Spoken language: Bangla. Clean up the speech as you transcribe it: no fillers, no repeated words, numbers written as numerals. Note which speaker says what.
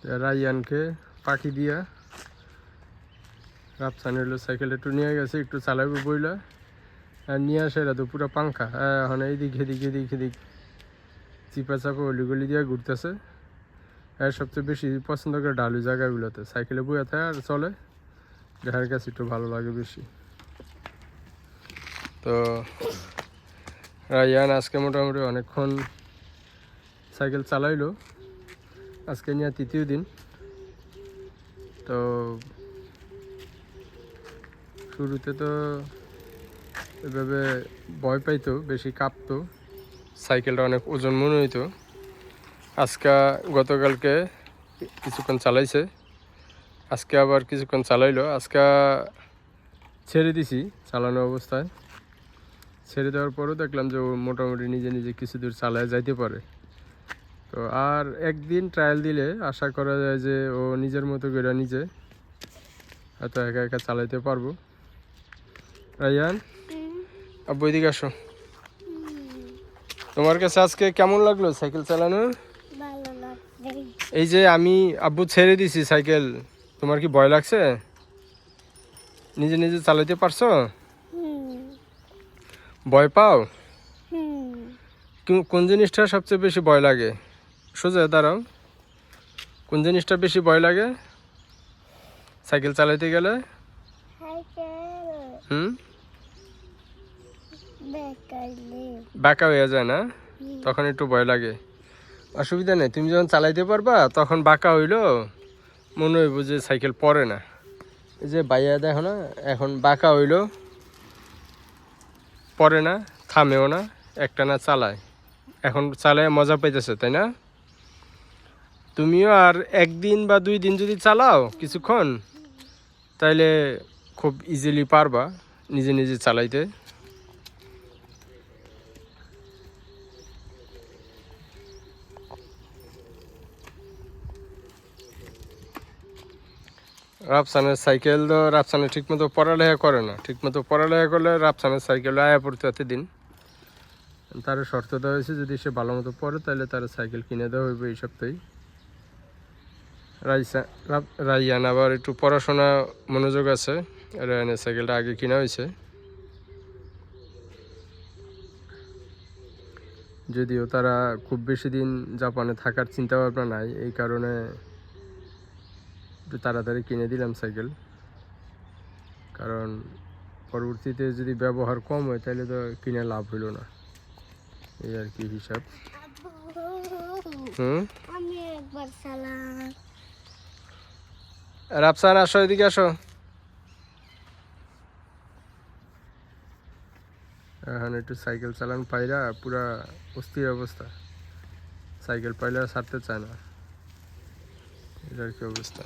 Speaker 1: রাইয়ানকে পাখি দিয়া রাফসান হইলো সাইকেল একটু নিয়ে গেছে, একটু চালাইব বইলা, আর নিয়ে আসে এরা তো পুরো পাঙ্খা। এখন এইদিক এদিক এদিক এদিক চিপা চাপা অলিগলি দিয়ে ঘুরতেছে। আর সবচেয়ে বেশি পছন্দ করে ঢালু জায়গাগুলোতে সাইকেলে বইয়া থাকে আর চলে, দেখার কাছে একটু ভালো লাগে বেশি। তো রাইয়ান আজকে মোটামুটি অনেকক্ষণ সাইকেল চালাইলো, আজকে নিয়ে তৃতীয় দিন। তো শুরুতে তো এভাবে ভয় পাইতো, বেশি কাঁপতো, সাইকেলটা অনেক ওজন মনে হইতো। আজকে গতকালকে কিছুক্ষণ চালাইছে, আজকে আবার কিছুক্ষণ চালাইলো। আজকে ছেড়ে দিছি চালানো অবস্থায়, ছেড়ে দেওয়ার পরও দেখলাম যে ও মোটামুটি নিজে নিজে কিছু দূর চালায় যাইতে পারে। তো আর একদিন ট্রায়াল দিলে আশা করা যায় যে ও নিজের মতো করে নিজে হয়তো একা একা চালাইতে পারবো। রাইয়ান, আব্বু এদিকে আসো। তোমার কাছে আজকে কেমন লাগলো সাইকেল চালানো? এই যে আমি আব্বু ছেড়ে দিছি সাইকেল, তোমার কি ভয় লাগছে? নিজে নিজে চালাইতে পারছো? ভয় পাও? কোন জিনিসটা সবচেয়ে বেশি ভয় লাগে? সোজা দাঁড়াও। কোন জিনিসটা বেশি ভয় লাগে সাইকেল চালাইতে গেলে? বাঁকা হয়ে যায় না, তখন একটু ভয় লাগে। অসুবিধা নেই, তুমি যখন চালাইতে পারবা তখন বাঁকা হইলো মনে হইব যে সাইকেল পড়ে না। এই যে বাইয়া দেখো না, এখন বাঁকা হইলো পড়ে না, থামেও না, একটা না চালায়, এখন চালায় মজা পাইতেছে, তাই না? তুমিও আর একদিন বা 2 দিন যদি চালাও কিছুক্ষণ, তাইলে খুব ইজিলি পারবা নিজে নিজে চালাইতে। রাফসানের সাইকেল তো রাফসানে ঠিকমতো পড়ালেখা করে না, ঠিকমতো পড়ালেখা করলে রাফসানের সাইকেল আয়া পড়তে এতদিন। তার শর্ত দেওয়া হয়েছে যদি সে ভালো মতো পড়ে তাহলে তার সাইকেল কিনে দেওয়া হইবে এই সপ্তাহে। রাইয়ান আবার একটু পড়াশোনা মনোযোগ আছে, রায়ানের সাইকেলটা আগে কিনা হয়েছে। যদিও তারা খুব বেশি দিন জাপানে থাকার চিন্তা ভাবনা নাই, এই কারণে একটু তাড়াতাড়ি কিনে দিলাম সাইকেল। কারণ পরবর্তীতে যদি ব্যবহার কম হয় তাহলে তো কিনে লাভ হইল না, এই আর কি হিসাব। রাফসান আসো, এদিকে আসো। এখন একটু সাইকেল চালান পাইরা পুরা অস্থির অবস্থা, সাইকেল পাইলে আর ছাড়তে চায় না, এটার কি অবস্থা।